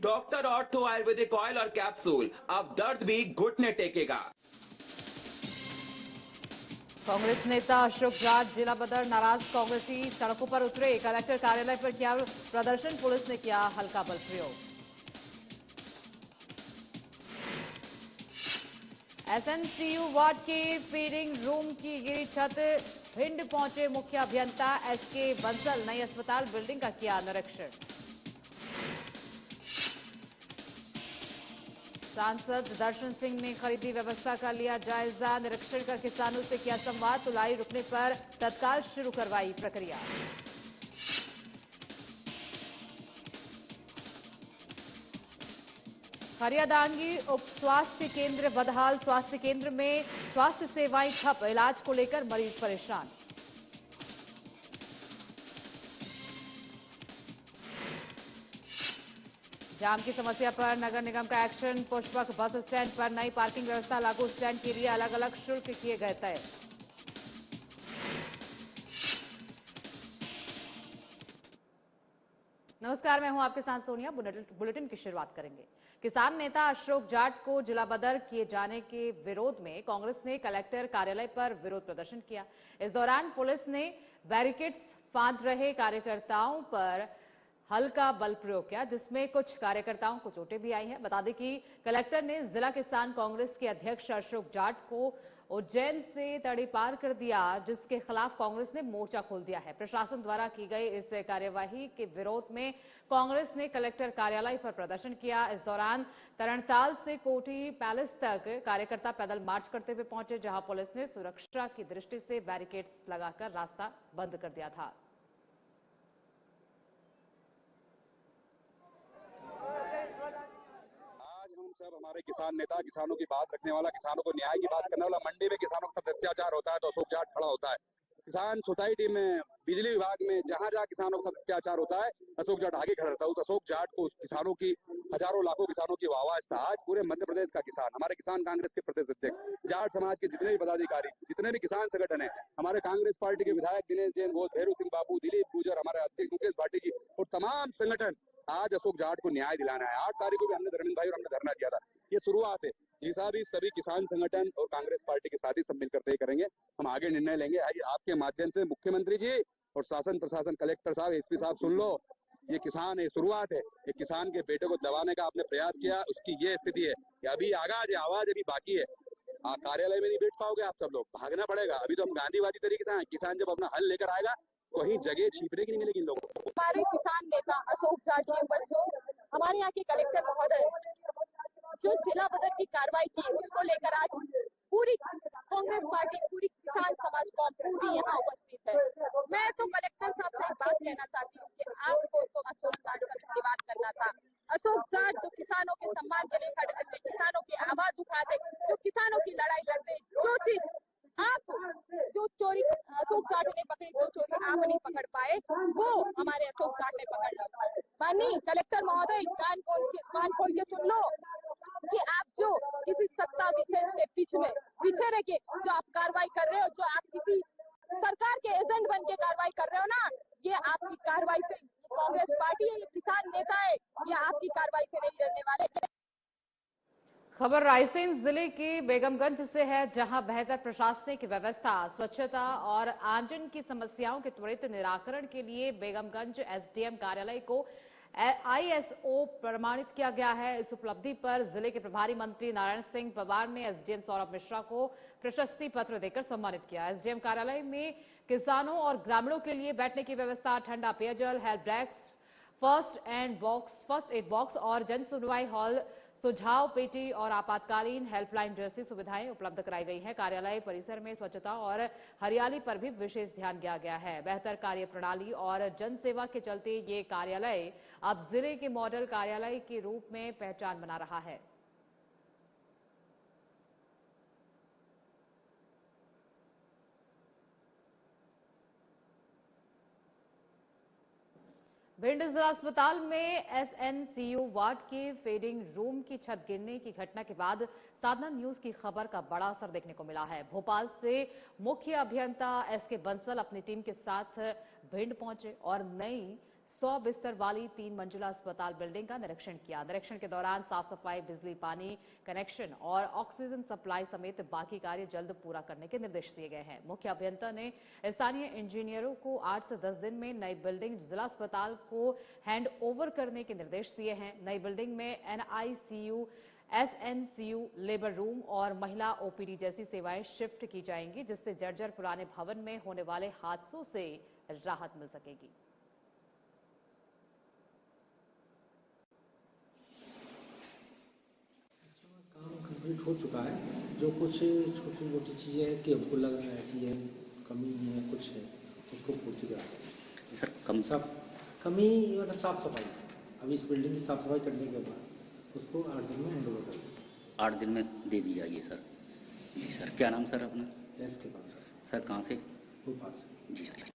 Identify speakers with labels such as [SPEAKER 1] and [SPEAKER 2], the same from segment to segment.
[SPEAKER 1] Doctor ortho Ayurvedic oil और capsule, अब दर्द भी घुटने टेकेगा।
[SPEAKER 2] कांग्रेस नेता अशोक जाट जिला बदर नाराज कांग्रेसी सड़कों पर उतरे। कलेक्टर कार्यालय पर किया प्रदर्शन, पुलिस ने किया हल्का बल प्रयोग। एसएनसीयू वार्ड के फीडिंग रूम की गिरी छत, भिंड पहुंचे मुख्य अभियंता एसके बंसल। नई अस्पताल बिल्डिंग का किया निरीक्षण। सांसद दर्शन सिंह ने खरीदी व्यवस्था का लिया जायजा। निरीक्षण कर किसानों से किया संवाद। तुलाई रुकने पर तत्काल शुरू करवाई प्रक्रिया। खरियादांगी उप स्वास्थ्य केंद्र बदहाल। स्वास्थ्य केंद्र में स्वास्थ्य सेवाएं ठप, इलाज को लेकर मरीज परेशान। जाम की समस्या पर नगर निगम का एक्शन। पुष्पक बस स्टैंड पर नई पार्किंग व्यवस्था लागू। स्टैंड के लिए अलग अलग शुल्क किए गए तय। नमस्कार, मैं हूं आपके साथ सोनिया। बुलेटिन की शुरुआत करेंगे। किसान नेता अशोक जाट को जिला बदर किए जाने के विरोध में कांग्रेस ने कलेक्टर कार्यालय पर विरोध प्रदर्शन किया। इस दौरान पुलिस ने बैरिकेड्स फांद रहे कार्यकर्ताओं पर हल्का बल प्रयोग किया, जिसमें कुछ कार्यकर्ताओं को चोटें भी आई हैं। बता दें कि कलेक्टर ने जिला किसान कांग्रेस के अध्यक्ष अशोक जाट को उज्जैन से तड़ीपार कर दिया, जिसके खिलाफ कांग्रेस ने मोर्चा खोल दिया है। प्रशासन द्वारा की गई इस कार्यवाही के विरोध में कांग्रेस ने कलेक्टर कार्यालय पर प्रदर्शन किया। इस दौरान तरणताल से कोठी पैलेस तक कार्यकर्ता पैदल मार्च करते हुए पहुंचे, जहां पुलिस ने सुरक्षा की दृष्टि से बैरिकेड्स लगाकर रास्ता बंद कर दिया था।
[SPEAKER 3] सब हमारे किसान नेता, किसानों की बात रखने वाला, किसानों को न्याय की बात करने वाला, मंडी में किसानों के साथ अत्याचार होता है तो अशोक जाट खड़ा होता है। किसान सोसाइटी में, बिजली विभाग में, जहां जहां किसानों के साथ अत्याचार होता है अशोक जाट आगे खड़ा रहता है। उस अशोक जाट को, उस किसानों की, हजारों लाखों किसानों की आवाज था। आज पूरे मध्य प्रदेश का किसान, हमारे किसान कांग्रेस के प्रदेश अध्यक्ष, जाट समाज के जितने भी पदाधिकारी, जितने भी किसान संगठन है, हमारे कांग्रेस पार्टी के विधायक दिनेश जैन घोष, भैरू सिंह बाबू, दिलीप गुजर, हमारे अध्यक्ष मुकेश भाटी जी और तमाम संगठन आज अशोक जाट को न्याय दिलाना है। 8 तारीख को भी हमने धर्मेंद्र भाई और हमने धरना दिया था। ये शुरुआत है। जैसा भी सभी किसान संगठन और कांग्रेस पार्टी के साथी सब मिलकर तय करेंगे, हम आगे निर्णय लेंगे। आइए आपके माध्यम से मुख्यमंत्री जी और शासन प्रशासन, कलेक्टर साहब, एसपी साहब, सुन लो, ये किसान है, शुरुआत है। एक किसान के बेटे को दबाने का आपने प्रयास किया, उसकी ये स्थिति है कि अभी आवाज अभी बाकी है। कार्यालय में नहीं बैठ पाओगे आप, सब लोग भागना पड़ेगा। अभी तो हम गांधीवादी तरीके से, किसान जब अपना हल लेकर आएगा वही जगह छिपने की नहीं मिलेगी इन लोगों को।
[SPEAKER 4] हमारे किसान नेता अशोक जाट के ऊपर जो हमारे यहाँ के कलेक्टर महोदय जो जिला बदर की कार्रवाई की, उसको लेकर आज पूरी कांग्रेस पार्टी, पूरी किसान समाज कौम पूरी यहाँ उपस्थित है। मैं तो कलेक्टर साहब से एक बात कहना चाहती हूँ कि आपको तो अशोक जाट का धन्यवाद करना था। अशोक जाट जो किसानों के सम्मान के लिए खड़े थे, किसानों की आवाज उठाते, जो किसानों की लड़ाई लड़ते, जो चीज आप, जो चोरी अशोक जाट ने पकड़ी, जो चोरी आप नहीं पकड़ पाए, वो हमारे अशोक जाट ने पकड़ ली। माननीय कलेक्टर महोदय, कान खोल के सुन लो कि आप जो किसी सत्ता विशेष के पीछे रह के जो आप कार्रवाई कर रहे हो, जो आप किसी सरकार के एजेंट बन के कार्रवाई कर रहे हो ना, ये आपकी कार्रवाई से, कांग्रेस पार्टी है, ये किसान नेता है, ये आपकी कार्रवाई से नहीं डरने वाले।
[SPEAKER 2] खबर रायसेन जिले के बेगमगंज से है, जहां बेहतर प्रशासनिक व्यवस्था, स्वच्छता और आमजन की समस्याओं के त्वरित निराकरण के लिए बेगमगंज एसडीएम कार्यालय को आईएसओ प्रमाणित किया गया है। इस उपलब्धि पर जिले के प्रभारी मंत्री नारायण सिंह पवार ने एसडीएम सौरभ मिश्रा को प्रशस्ति पत्र देकर सम्मानित किया। एसडीएम कार्यालय में किसानों और ग्रामीणों के लिए बैठने की व्यवस्था, ठंडा पेयजल, help desk, first aid box और जन सुनवाई हॉल, सुझाव पेटी और आपातकालीन हेल्पलाइन जैसी सुविधाएं उपलब्ध कराई गई हैं। कार्यालय परिसर में स्वच्छता और हरियाली पर भी विशेष ध्यान दिया गया है। बेहतर कार्य प्रणाली और जन सेवा के चलते ये कार्यालय अब जिले के मॉडल कार्यालय के रूप में पहचान बना रहा है। भिंड जिला अस्पताल में एसएनसीयू वार्ड के फीडिंग रूम की छत गिरने की घटना के बाद साधना न्यूज की खबर का बड़ा असर देखने को मिला है। भोपाल से मुख्य अभियंता एसके बंसल अपनी टीम के साथ भिंड पहुंचे और नई 100 बिस्तर वाली 3 मंजिला अस्पताल बिल्डिंग का निरीक्षण किया। निरीक्षण के दौरान साफ सफाई, बिजली, पानी कनेक्शन और ऑक्सीजन सप्लाई समेत बाकी कार्य जल्द पूरा करने के निर्देश दिए गए हैं। मुख्य अभियंता ने स्थानीय इंजीनियरों को 8 से 10 दिन में नई बिल्डिंग जिला अस्पताल को हैंड ओवर करने के निर्देश दिए हैं। नई बिल्डिंग में NICU, SNCU, लेबर रूम और महिला OPD जैसी सेवाएं शिफ्ट की जाएंगी, जिससे जर्जर पुराने भवन में होने वाले हादसों से राहत मिल सकेगी।
[SPEAKER 5] काम कंप्लीट हो चुका है। जो कुछ छोटी मोटी चीजें हैं कि हमको लग रहा है कि ये कमी है, कुछ है, उसको पूर्ति करा दें।
[SPEAKER 6] सर
[SPEAKER 5] कमी मतलब साफ सफाई। अभी इस बिल्डिंग की साफ सफाई करने के बाद उसको 8 दिन में हैंड ओवर कर दें।
[SPEAKER 6] 8 दिन में दे दी जाएगी सर। जी सर। क्या नाम सर अपना?
[SPEAKER 5] के पास
[SPEAKER 6] सर कहाँ से?
[SPEAKER 5] भोपाल से।
[SPEAKER 6] जी सर।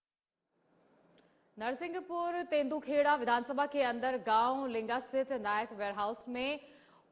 [SPEAKER 2] नरसिंहपुर तेंदुखेड़ा विधानसभा के अंदर गांव लिंगा स्थित नायक वेयरहाउस में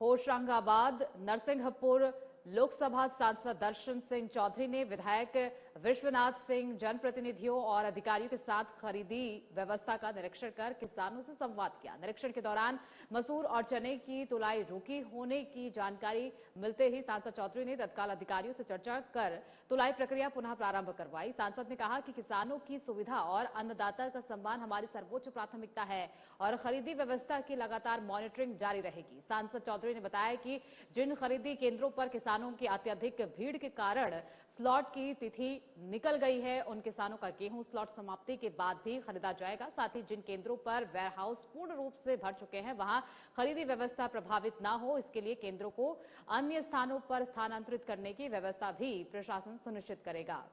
[SPEAKER 2] होशंगाबाद नरसिंहपुर लोकसभा सांसद दर्शन सिंह चौधरी ने विधायक विश्वनाथ सिंह, जनप्रतिनिधियों और अधिकारियों के साथ खरीदी व्यवस्था का निरीक्षण कर किसानों से संवाद किया। निरीक्षण के दौरान मसूर और चने की तुलाई रुकी होने की जानकारी मिलते ही सांसद चौधरी ने तत्काल अधिकारियों से चर्चा कर तुलाई प्रक्रिया पुनः प्रारंभ करवाई। सांसद ने कहा कि किसानों की सुविधा और अन्नदाता का सम्मान हमारी सर्वोच्च प्राथमिकता है और खरीदी व्यवस्था की लगातार मॉनिटरिंग जारी रहेगी। सांसद चौधरी ने बताया कि जिन खरीदी केंद्रों पर किसानों की अत्यधिक भीड़ के कारण स्लॉट की तिथि निकल गई है, उन किसानों का गेहूं स्लॉट समाप्ति के बाद भी खरीदा जाएगा। साथ ही जिन केंद्रों पर वेयरहाउस पूर्ण रूप से भर चुके हैं, वहां खरीदी व्यवस्था प्रभावित न हो, इसके लिए केंद्रों को अन्य स्थानों पर स्थानांतरित करने की व्यवस्था भी प्रशासन सुनिश्चित करेगा।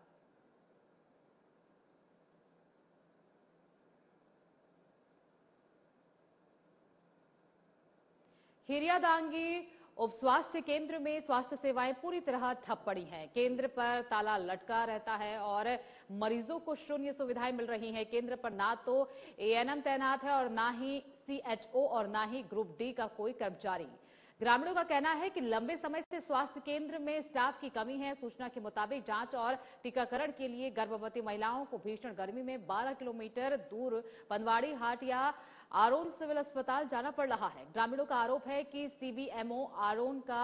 [SPEAKER 2] हिरियादांगी उप स्वास्थ्य केंद्र में स्वास्थ्य सेवाएं पूरी तरह ठप पड़ी हैं। केंद्र पर ताला लटका रहता है और मरीजों को शून्य सुविधाएं मिल रही हैं। केंद्र पर ना तो ANM तैनात है और ना ही CHO और ना ही ग्रुप D का कोई कर्मचारी। ग्रामीणों का कहना है कि लंबे समय से स्वास्थ्य केंद्र में स्टाफ की कमी है। सूचना के मुताबिक जांच और टीकाकरण के लिए गर्भवती महिलाओं को भीषण गर्मी में 12 किलोमीटर दूर पनवाड़ी हाट या आरोन सिविल अस्पताल जाना पड़ रहा है। ग्रामीणों का आरोप है कि CBMO आरोन का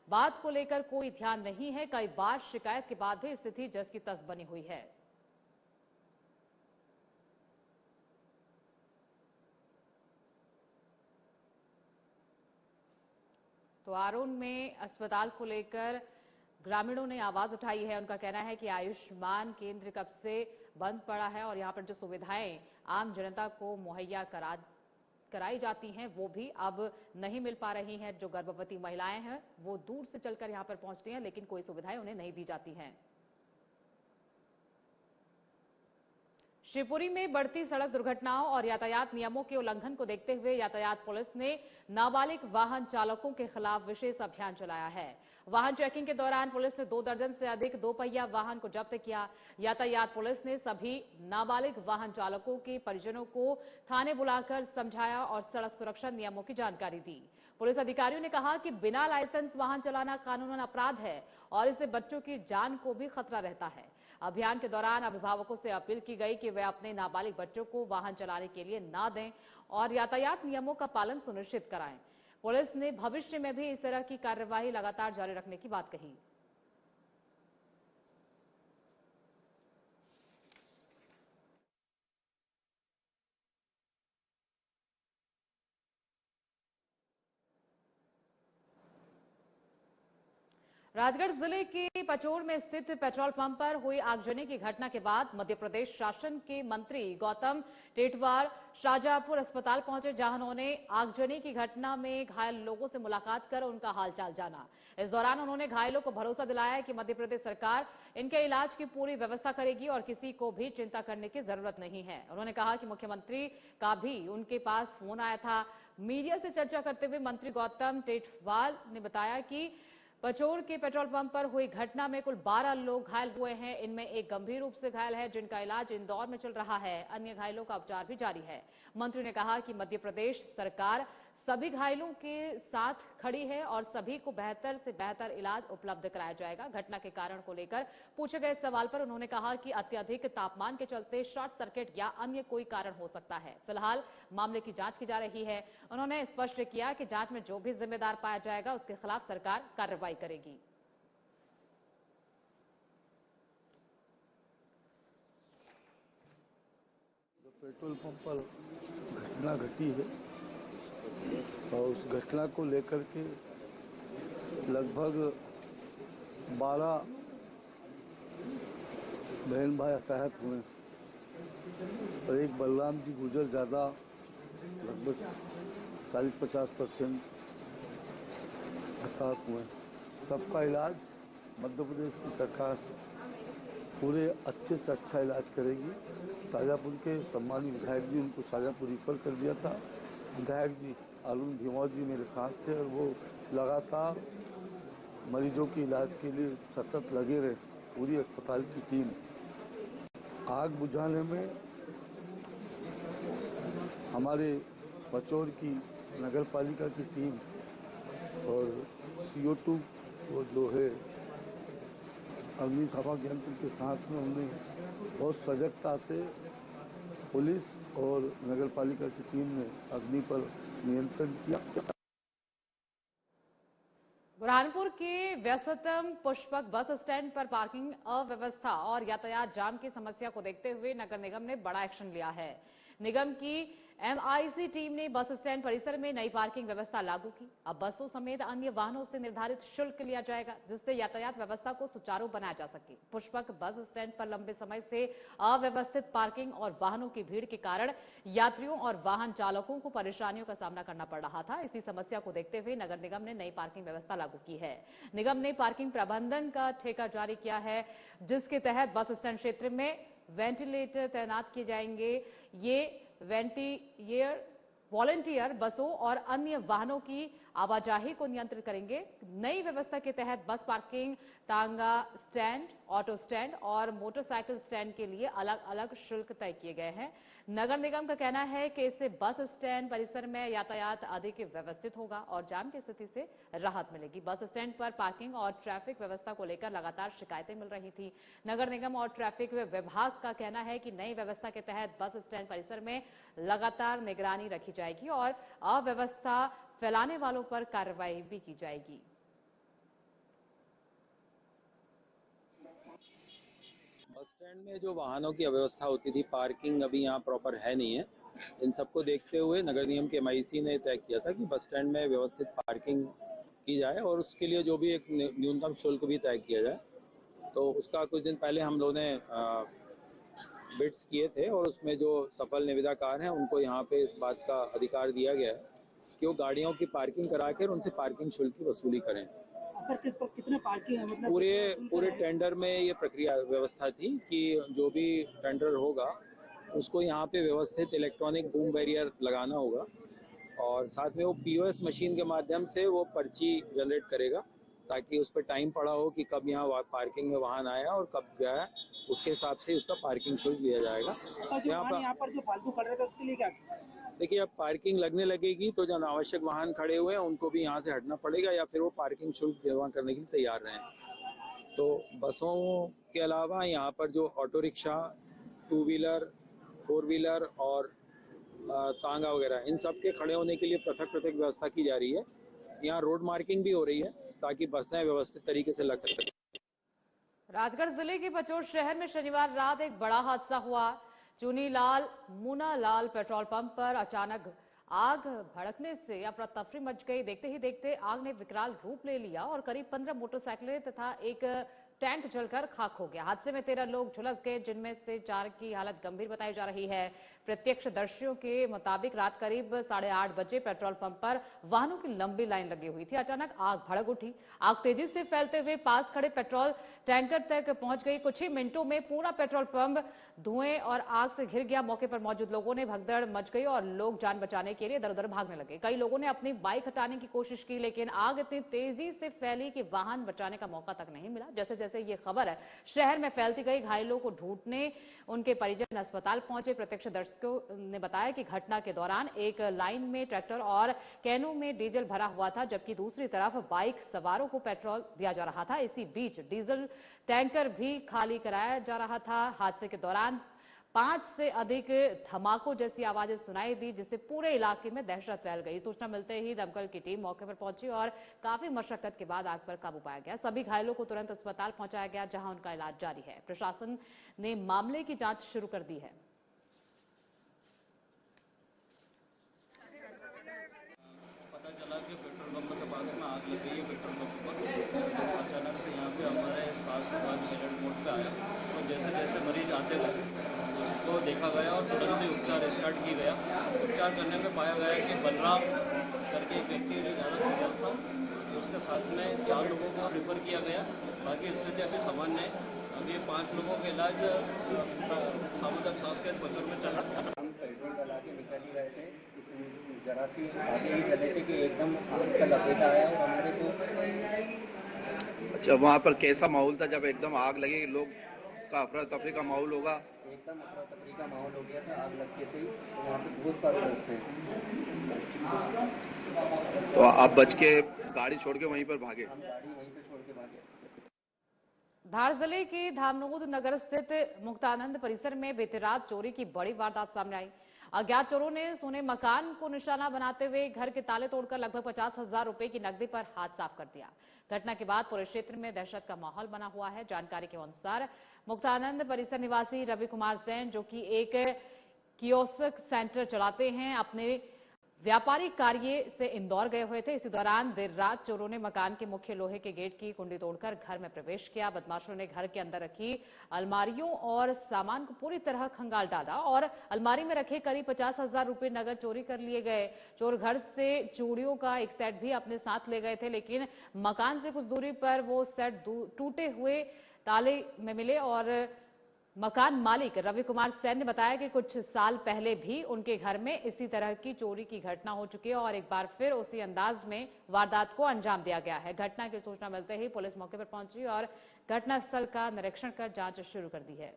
[SPEAKER 2] बात को लेकर कोई ध्यान नहीं है। कई बार शिकायत के बाद भी स्थिति जस की तस बनी हुई है। तो आरोन में अस्पताल को लेकर ग्रामीणों ने आवाज उठाई है। उनका कहना है कि आयुष्मान केंद्र कब से बंद पड़ा है और यहां पर जो सुविधाएं आम जनता को मुहैया कराई जाती हैं, वो भी अब नहीं मिल पा रही हैं। जो गर्भवती महिलाएं हैं वो दूर से चलकर यहां पर पहुंचती हैं, लेकिन कोई सुविधाएं उन्हें नहीं दी जाती हैं। शिवपुरी में बढ़ती सड़क दुर्घटनाओं और यातायात नियमों के उल्लंघन को देखते हुए यातायात पुलिस ने नाबालिग वाहन चालकों के खिलाफ विशेष अभियान चलाया है। वाहन चेकिंग के दौरान पुलिस ने 2 दर्जन से अधिक दोपहिया वाहन को जब्त किया। यातायात पुलिस ने सभी नाबालिग वाहन चालकों के परिजनों को थाने बुलाकर समझाया और सड़क सुरक्षा नियमों की जानकारी दी। पुलिस अधिकारियों ने कहा कि बिना लाइसेंस वाहन चलाना कानूनन अपराध है और इससे बच्चों की जान को भी खतरा रहता है। अभियान के दौरान अभिभावकों से अपील की गई कि वे अपने नाबालिग बच्चों को वाहन चलाने के लिए ना दें और यातायात नियमों का पालन सुनिश्चित कराएं। पुलिस ने भविष्य में भी इस तरह की कार्यवाही लगातार जारी रखने की बात कही। राजगढ़ जिले के पचोर में स्थित पेट्रोल पंप पर हुई आगजनी की घटना के बाद मध्य प्रदेश शासन के मंत्री गौतम टेटवार शाहजहांपुर अस्पताल पहुंचे, जहां उन्होंने आगजनी की घटना में घायल लोगों से मुलाकात कर उनका हालचाल जाना। इस दौरान उन्होंने घायलों को भरोसा दिलाया कि मध्य प्रदेश सरकार इनके इलाज की पूरी व्यवस्था करेगी और किसी को भी चिंता करने की जरूरत नहीं है। उन्होंने कहा कि मुख्यमंत्री का भी उनके पास फोन आया था। मीडिया से चर्चा करते हुए मंत्री गौतम टेटवार ने बताया कि पचोर के पेट्रोल पंप पर हुई घटना में कुल 12 लोग घायल हुए हैं। इनमें एक गंभीर रूप से घायल है, जिनका इलाज इंदौर में चल रहा है। अन्य घायलों का उपचार भी जारी है। मंत्री ने कहा कि मध्य प्रदेश सरकार सभी घायलों के साथ खड़ी है और सभी को बेहतर से बेहतर इलाज उपलब्ध कराया जाएगा। घटना के कारण को लेकर पूछे गए सवाल पर उन्होंने कहा कि अत्यधिक तापमान के चलते शॉर्ट सर्किट या अन्य कोई कारण हो सकता है। फिलहाल मामले की जांच की जा रही है। उन्होंने स्पष्ट किया कि जांच में जो भी जिम्मेदार पाया जाएगा उसके खिलाफ सरकार कार्रवाई करेगी।
[SPEAKER 7] पेट्रोल पंप पर घटना घटी है और उस घटना को लेकर के लगभग 12 बहन भाई हताहत हुए और एक बलराम जी गुजर ज्यादा लगभग 40-50% हताहत हुए। सबका इलाज मध्य प्रदेश की सरकार पूरे अच्छे से अच्छा इलाज करेगी। शाजापुर के सम्मानित विधायक जी उनको शाजापुर रिफर कर दिया था। विधायक जी अरुण भीमौर जी मेरे साथ थे और वो लगातार मरीजों के इलाज के लिए सतत लगे रहे। पूरी अस्पताल की टीम आग बुझाने में हमारे पचौर की नगर पालिका की टीम और CO2 वो जो है अग्निशामक यंत्र के साथ में हमने बहुत सजगता से पुलिस और नगर पालिका की टीम ने अग्नि पर नियंत्रण किया।
[SPEAKER 2] बुरहानपुर के व्यस्ततम पुष्पक बस स्टैंड पर पार्किंग अव्यवस्था और यातायात जाम की समस्या को देखते हुए नगर निगम ने बड़ा एक्शन लिया है। निगम की MIC टीम ने बस स्टैंड परिसर में नई पार्किंग व्यवस्था लागू की। अब बसों समेत अन्य वाहनों से निर्धारित शुल्क लिया जाएगा, जिससे यातायात व्यवस्था को सुचारू बनाया जा सके। पुष्पक बस स्टैंड पर लंबे समय से अव्यवस्थित पार्किंग और वाहनों की भीड़ के कारण यात्रियों और वाहन चालकों को परेशानियों का सामना करना पड़ रहा था। इसी समस्या को देखते हुए नगर निगम ने नई पार्किंग व्यवस्था लागू की है। निगम ने पार्किंग प्रबंधन का ठेका जारी किया है, जिसके तहत बस स्टैंड क्षेत्र में वेंटिलेटर तैनात किए जाएंगे। ये वॉलंटियर बसों और अन्य वाहनों की आवाजाही को नियंत्रित करेंगे। नई व्यवस्था के तहत बस पार्किंग, तांगा स्टैंड, ऑटो स्टैंड और मोटरसाइकिल स्टैंड के लिए अलग अलग शुल्क तय किए गए हैं। नगर निगम का कहना है कि इससे बस स्टैंड परिसर में यातायात अधिक व्यवस्थित होगा और जाम की स्थिति से राहत मिलेगी। बस स्टैंड पर पार्किंग और ट्रैफिक व्यवस्था को लेकर लगातार शिकायतें मिल रही थी। नगर निगम और ट्रैफिक विभाग का कहना है कि नई व्यवस्था के तहत बस स्टैंड परिसर में लगातार निगरानी रखी जाएगी और अव्यवस्था फैलाने वालों पर कार्रवाई भी की जाएगी।
[SPEAKER 8] बस स्टैंड में जो वाहनों की अव्यवस्था होती थी, पार्किंग अभी यहाँ प्रॉपर है नहीं है। इन सबको देखते हुए नगर निगम के MIC ने तय किया था कि बस स्टैंड में व्यवस्थित पार्किंग की जाए और उसके लिए जो भी एक न्यूनतम शुल्क भी तय किया जाए। तो उसका कुछ दिन पहले हम लोगों ने बिड्स किए थे और उसमें जो सफल निविदाकार हैं उनको यहाँ पे इस बात का अधिकार दिया गया है कि वो गाड़ियों की पार्किंग करा कर उनसे पार्किंग शुल्क की वसूली करें।
[SPEAKER 9] कितने पार्किंग है, मतलब
[SPEAKER 8] पूरे टेंडर में ये प्रक्रिया व्यवस्था थी कि जो भी टेंडर होगा उसको यहाँ पे व्यवस्थित इलेक्ट्रॉनिक बूम बैरियर लगाना होगा और साथ में वो POS मशीन के माध्यम से वो पर्ची जनरेट करेगा ताकि उस पर टाइम पड़ा हो कि कब यहाँ पार्किंग में वाहन आया और कब गया, उसके हिसाब से उसका पार्किंग शुल्क लिया जाएगा।
[SPEAKER 9] यहाँ पर जो फालतू खड़ रहे थे उसके लिए क्या?
[SPEAKER 8] देखिए, अब पार्किंग लगने लगेगी तो जो अनावश्यक वाहन खड़े हुए हैं उनको भी यहाँ से हटना पड़ेगा या फिर वो पार्किंग शुल्क जमा करने के लिए तैयार रहें। तो बसों के अलावा यहाँ पर जो ऑटो रिक्शा, 2 व्हीलर, 4 व्हीलर और तांगा वगैरह, इन सब के खड़े होने के लिए पृथक व्यवस्था की जा रही है। यहाँ रोड मार्किंग भी हो रही है ताकि बसें व्यवस्थित तरीके से लग सकें।
[SPEAKER 2] राजगढ़ जिले के पचौर शहर में शनिवार रात एक बड़ा हादसा हुआ। चुनीलाल मुनालाल पेट्रोल पंप पर अचानक आग भड़कने से अफरा तफरी मच गई। देखते ही देखते आग ने विकराल रूप ले लिया और करीब 15 मोटरसाइकिलें तथा एक टैंक जलकर खाक हो गया। हादसे में 13 लोग झुलस गए, जिनमें से 4 की हालत गंभीर बताई जा रही है। प्रत्यक्षदर्शियों के मुताबिक रात करीब 8:30 बजे पेट्रोल पंप पर वाहनों की लंबी लाइन लगी हुई थी। अचानक आग भड़क उठी। आग तेजी से फैलते हुए पास खड़े पेट्रोल टैंकर तक पहुंच गई। कुछ ही मिनटों में पूरा पेट्रोल पंप धुएं और आग से घिर गया। मौके पर मौजूद लोगों ने भगदड़ मच गई और लोग जान बचाने के लिए इधर उधर भागने लगे। कई लोगों ने अपनी बाइक हटाने की कोशिश की, लेकिन आग इतनी तेजी से फैली कि वाहन बचाने का मौका तक नहीं मिला। जैसे जैसे ये खबर शहर में फैलती गई, घायलों को ढूंढने उनके परिजन अस्पताल पहुंचे। प्रत्यक्षदर्शी दर्शकों ने बताया कि घटना के दौरान एक लाइन में ट्रैक्टर और कैनों में डीजल भरा हुआ था, जबकि दूसरी तरफ बाइक सवारों को पेट्रोल दिया जा रहा था। इसी बीच डीजल टैंकर भी खाली कराया जा रहा था। हादसे के दौरान 5 से अधिक धमाकों जैसी आवाजें सुनाई दी, जिससे पूरे इलाके में दहशत फैल गई। सूचना मिलते ही दमकल की टीम मौके पर पहुंची और काफी मशक्कत के बाद आग पर काबू पाया गया। सभी घायलों को तुरंत अस्पताल पहुंचाया गया, जहां उनका इलाज जारी है। प्रशासन ने मामले की जांच शुरू कर दी है।
[SPEAKER 6] पता चला कि पेट्रोल पंप के पास में आग लग गई है। पेट्रोल पंप पर अचानक से यहाँ पे हमारे पास एलर्ट मोड पे आया और जैसे जैसे मरीज आते गए उसको देखा गया और तुरंत ही उपचार स्टार्ट किया गया। उपचार करने में पाया गया कि बलराम करके एक व्यक्ति जो ज़्यादा सीरियस था, उसके साथ में 4 लोगों को रिफर किया गया। बाकी स्थिति अभी सामान्य है। अभी 5 लोगों का इलाज सामुदायिक स्वास्थ्य केंद्र बच्चों में चल रहा है।
[SPEAKER 10] हम पेट्रोल डला के निकल ही रहे थे, जरा सी आगे ही चले थे कि एकदम आग का लपेटा आया और हमारे को।
[SPEAKER 11] अच्छा, वहाँ पर कैसा माहौल था जब एकदम आग लगी? लोग का अफरा तफरी का माहौल होगा?
[SPEAKER 10] एकदम अफरा तफरी का माहौल हो गया था। आग लगते थे तो वहाँ पे बहुत सारे लोग थे।
[SPEAKER 11] तो आप बच के गाड़ी छोड़ के वहीं पर भागे?
[SPEAKER 10] हम गाड़ी वहीं पे छोड़ के भागे।
[SPEAKER 2] धार जिले के धामनोद नगर स्थित मुक्तानंद परिसर में बीती रात चोरी की बड़ी वारदात सामने आई। अज्ञात चोरों ने सोने मकान को निशाना बनाते हुए घर के ताले तोड़कर लगभग 50,000 रुपए की नकदी पर हाथ साफ कर दिया। घटना के बाद पूरे क्षेत्र में दहशत का माहौल बना हुआ है। जानकारी के अनुसार मुक्तानंद परिसर निवासी रवि कुमार सेन, जो कि एक कियोस्क सेंटर चलाते हैं, अपने व्यापारिक कार्य से इंदौर गए हुए थे। इसी दौरान देर रात चोरों ने मकान के मुख्य लोहे के गेट की कुंडी तोड़कर घर में प्रवेश किया। बदमाशों ने घर के अंदर रखी अलमारियों और सामान को पूरी तरह खंगाल डाला और अलमारी में रखे करीब 50,000 रुपए नगद चोरी कर लिए गए। चोर घर से चूड़ियों का एक सेट भी अपने साथ ले गए थे, लेकिन मकान से कुछ दूरी पर वो सेट टूटे हुए ताले में मिले और मकान मालिक रवि कुमार सेन ने बताया कि कुछ साल पहले भी उनके घर में इसी तरह की चोरी की घटना हो चुकी है और एक बार फिर उसी अंदाज में वारदात को अंजाम दिया गया है। घटना की सूचना मिलते ही पुलिस मौके पर पहुंची और घटनास्थल का निरीक्षण कर जांच शुरू कर दी है।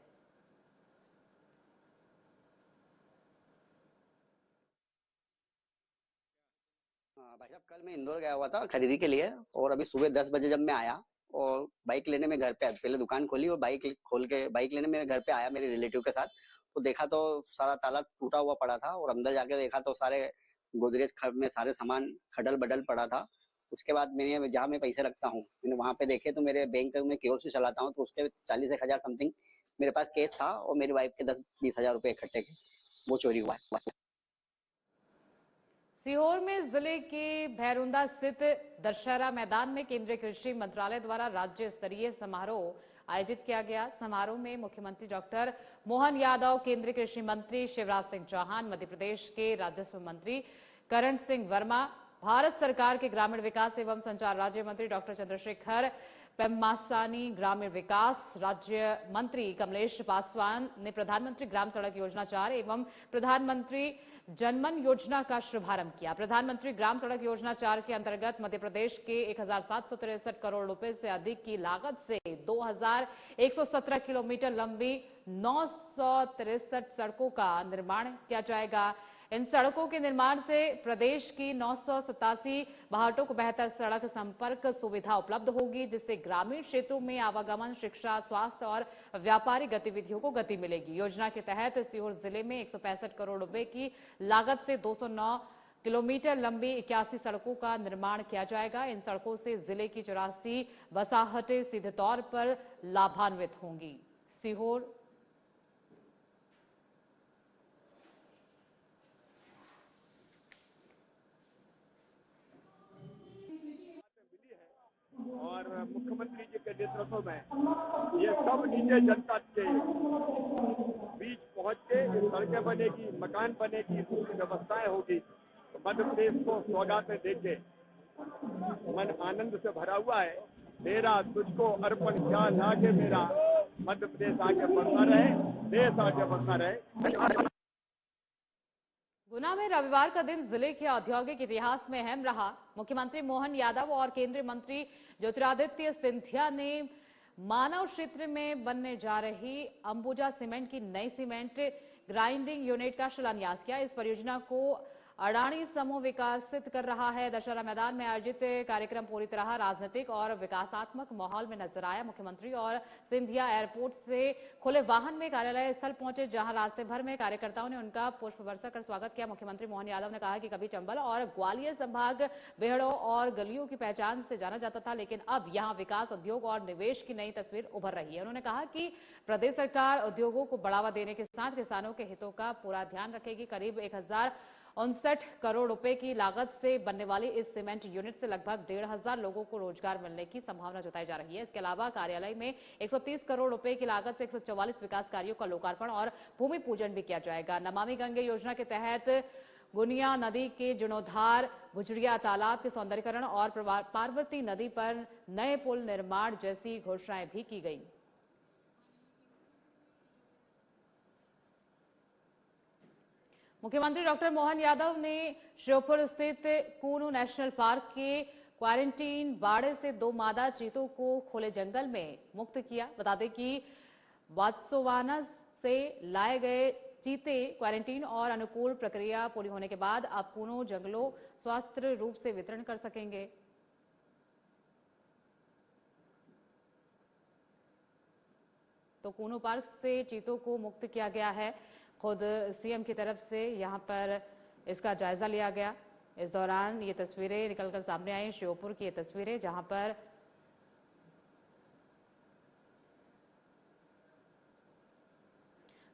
[SPEAKER 10] भाई साहब, कल मैं इंदौर गया हुआ था खरीदी के लिए और अभी सुबह 10 बजे जब मैं आया और बाइक लेने में घर पे पहले दुकान खोली और बाइक खोल के बाइक लेने में घर पे आया मेरे रिलेटिव के साथ, तो देखा तो सारा ताला टूटा हुआ पड़ा था और अंदर जाके देखा तो सारे गोदरेज में सारे सामान खडल बडल पड़ा था। उसके बाद मैंने जहाँ मैं पैसे रखता हूँ मैंने वहाँ पे देखे तो मेरे बैंक में कियोस्क से चलाता हूँ, तो उसके 40,000 समथिंग मेरे पास कैश था और मेरी वाइफ के 10-20 हजार रुपए इकट्ठे के वो चोरी हुआ है।
[SPEAKER 2] सीहोर में जिले के भैरुंदा स्थित दशहरा मैदान में केंद्रीय कृषि मंत्रालय द्वारा राज्य स्तरीय समारोह आयोजित किया गया। समारोह में मुख्यमंत्री डॉक्टर मोहन यादव, केंद्रीय कृषि मंत्री शिवराज सिंह चौहान, मध्य प्रदेश के राजस्व मंत्री करण सिंह वर्मा, भारत सरकार के ग्रामीण विकास एवं संचार राज्य मंत्री डॉक्टर चंद्रशेखर पेम्मासानी, ग्रामीण विकास राज्य मंत्री कमलेश पासवान ने प्रधानमंत्री ग्राम सड़क योजना 4 एवं प्रधानमंत्री जनमन योजना का शुभारंभ किया। प्रधानमंत्री ग्राम सड़क योजना 4 के अंतर्गत मध्य प्रदेश के 1,763 करोड़ रुपए से अधिक की लागत से 2,117 किलोमीटर लंबी 963 सड़कों का निर्माण किया जाएगा। इन सड़कों के निर्माण से प्रदेश की 987 बाहटों को बेहतर सड़क संपर्क सुविधा उपलब्ध होगी, जिससे ग्रामीण क्षेत्रों में आवागमन, शिक्षा, स्वास्थ्य और व्यापारिक गतिविधियों को गति मिलेगी। योजना के तहत सीहोर जिले में 165 करोड़ रुपए की लागत से 209 किलोमीटर लंबी 81 सड़कों का निर्माण किया जाएगा। इन सड़कों से जिले की 84 बसाहटें सीधे तौर पर लाभान्वित होंगी। सीहोर
[SPEAKER 12] और मुख्यमंत्री जी के नेतृत्व में ये सब नीचे जनता के बीच पहुंच के सड़कें बनेगी, मकान बनेगी, उसकी व्यवस्थाएं होगी। तो मध्य प्रदेश को सौगात में देके मन आनंद से भरा हुआ है। मेरा तुझको अर्पण क्या लागे मेरा, मध्य प्रदेश आगे बढ़ता रहे, देश आगे बढ़ता रहे।
[SPEAKER 2] गुना में रविवार का दिन जिले के औद्योगिक इतिहास में अहम रहा। मुख्यमंत्री मोहन यादव और केंद्रीय मंत्री ज्योतिरादित्य सिंधिया ने मानव क्षेत्र में बनने जा रही अंबुजा सीमेंट की नई सीमेंट ग्राइंडिंग यूनिट का शिलान्यास किया। इस परियोजना को अडानी समूह विकसित कर रहा है। दशहरा मैदान में आयोजित कार्यक्रम पूरी तरह राजनीतिक और विकासात्मक माहौल में नजर आया। मुख्यमंत्री और सिंधिया एयरपोर्ट से खुले वाहन में कार्यालय स्थल पहुंचे, जहां रास्ते भर में कार्यकर्ताओं ने उनका पुष्प वर्षा कर स्वागत किया। मुख्यमंत्री मोहन यादव ने कहा कि कभी चंबल और ग्वालियर संभाग बेहड़ों और गलियों की पहचान से जाना जाता था, लेकिन अब यहां विकास, उद्योग और निवेश की नई तस्वीर उभर रही है। उन्होंने कहा कि प्रदेश सरकार उद्योगों को बढ़ावा देने के साथ किसानों के हितों का पूरा ध्यान रखेगी। करीब 1059 करोड़ रुपए की लागत से बनने वाली इस सीमेंट यूनिट से लगभग 1,500 लोगों को रोजगार मिलने की संभावना जताई जा रही है। इसके अलावा कार्यालय में 130 करोड़ रुपए की लागत से 144 विकास कार्यों का लोकार्पण और भूमि पूजन भी किया जाएगा। नमामि गंगे योजना के तहत गुनिया नदी के जीर्णोद्धार, भुजड़िया तालाब के सौंदर्यीकरण और पार्वती नदी पर नए पुल निर्माण जैसी घोषणाएं भी की गई। मुख्यमंत्री डॉक्टर मोहन यादव ने श्योपुर स्थित कूनू नेशनल पार्क के क्वारंटीन बाड़े से 2 मादा चीतों को खुले जंगल में मुक्त किया। बता दें कि बोत्सवाना से लाए गए चीते क्वारंटीन और अनुकूल प्रक्रिया पूरी होने के बाद अब कूनू जंगलों स्वास्थ्य रूप से वितरण कर सकेंगे। तो कूनू पार्क से चीतों को मुक्त किया गया है। खुद सीएम की तरफ से यहां पर इसका जायजा लिया गया। इस दौरान ये तस्वीरें निकलकर सामने आई, श्योपुर की ये तस्वीरें, जहां पर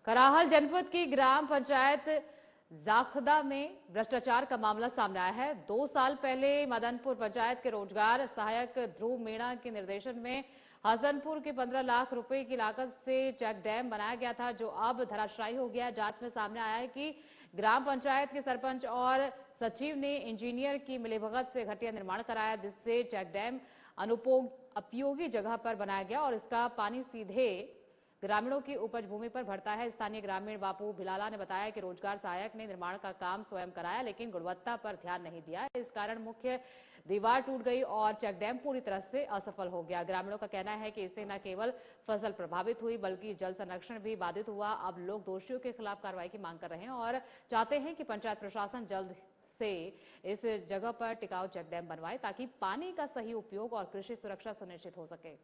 [SPEAKER 2] कराहल जनपद की ग्राम पंचायत जाखदा में भ्रष्टाचार का मामला सामने आया है। 2 साल पहले मदनपुर पंचायत के रोजगार सहायक ध्रुव मीणा के निर्देशन में हसनपुर के 15 लाख रुपए की लागत से चेक डैम बनाया गया था, जो अब धराशायी हो गया। जांच में सामने आया है कि ग्राम पंचायत के सरपंच और सचिव ने इंजीनियर की मिलीभगत से घटिया निर्माण कराया, जिससे चेक डैम उपयोगी जगह पर बनाया गया और इसका पानी सीधे ग्रामीणों की उपज भूमि पर भरता है। स्थानीय ग्रामीण बापू भिलाला ने बताया कि रोजगार सहायक ने निर्माण का काम स्वयं कराया, लेकिन गुणवत्ता पर ध्यान नहीं दिया। इस कारण मुख्य दीवार टूट गई और चेक डैम पूरी तरह से असफल हो गया। ग्रामीणों का कहना है कि इससे न केवल फसल प्रभावित हुई, बल्कि जल संरक्षण भी बाधित हुआ। अब लोग दोषियों के खिलाफ कार्रवाई की मांग कर रहे हैं और चाहते हैं कि पंचायत प्रशासन जल्द से इस जगह पर टिकाऊ चेक डैम बनवाए, ताकि पानी का सही उपयोग और कृषि सुरक्षा सुनिश्चित हो सके।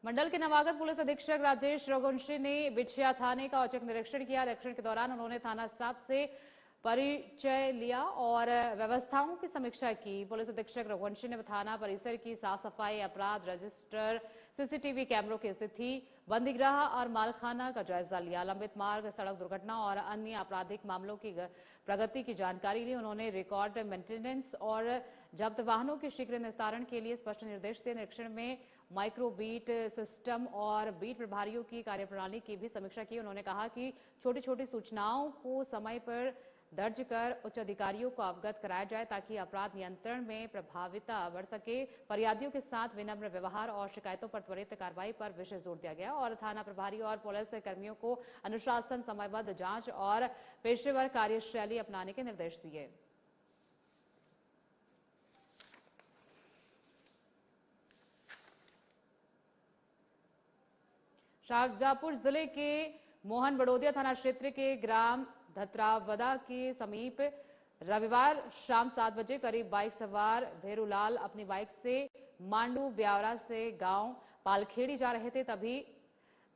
[SPEAKER 2] मंडल के नवागत पुलिस अधीक्षक राजेश रघुवंशी ने बिछिया थाने का औचक निरीक्षण किया। निरीक्षण के दौरान उन्होंने थाना स्टाफ से परिचय लिया और व्यवस्थाओं की समीक्षा की। पुलिस अधीक्षक रघुवंशी ने थाना परिसर की साफ सफाई, अपराध रजिस्टर, सीसीटीवी कैमरों की स्थिति, बंदीगृह और मालखाना का जायजा लिया। लंबित मार्ग, सड़क दुर्घटना और अन्य आपराधिक मामलों की प्रगति की जानकारी ली। उन्होंने रिकॉर्ड मेंटेनेंस और जब्त वाहनों के शीघ्र निस्तारण के लिए स्पष्ट निर्देश दिए। निरीक्षण में माइक्रो बीट सिस्टम और बीट प्रभारियों की कार्यप्रणाली की भी समीक्षा की। उन्होंने कहा कि छोटी छोटी सूचनाओं को समय पर दर्ज कर उच्च अधिकारियों को अवगत कराया जाए, ताकि अपराध नियंत्रण में प्रभाविता बढ़ सके। फरियादियों के साथ विनम्र व्यवहार और शिकायतों पर त्वरित कार्रवाई पर विशेष जोर दिया गया और थाना प्रभारी और पुलिस कर्मियों को अनुशासन, समयबद्ध जांच और पेशेवर कार्यशैली अपनाने के निर्देश दिए। शाहजहांपुर जिले के मोहन बड़ोदिया थाना क्षेत्र के ग्राम धतरावदा के समीप रविवार शाम 7 बजे करीब बाइक सवार भेरूलाल अपनी बाइक से मांडू ब्यावरा से गांव पालखेड़ी जा रहे थे। तभी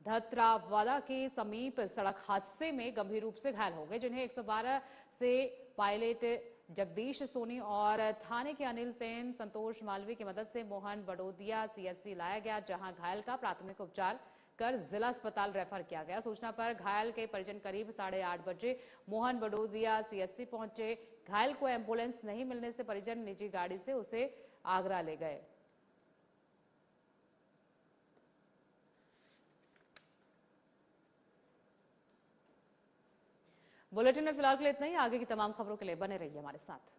[SPEAKER 2] धतरावदा के समीप सड़क हादसे में गंभीर रूप से घायल हो गए, जिन्हें 112 से पायलट जगदीश सोनी और थाने के अनिल सेन, संतोष मालवी की मदद से मोहन बड़ोदिया सीएचसी लाया गया, जहां घायल का प्राथमिक उपचार कर जिला अस्पताल रेफर किया गया। सूचना पर घायल के परिजन करीब 8:30 बजे मोहन बड़ोदिया सीएचसी पहुंचे। घायल को एम्बुलेंस नहीं मिलने से परिजन निजी गाड़ी से उसे आगरा ले गए। बुलेटिन में फिलहाल के लिए इतना ही। आगे की तमाम खबरों के लिए बने रहिए हमारे साथ।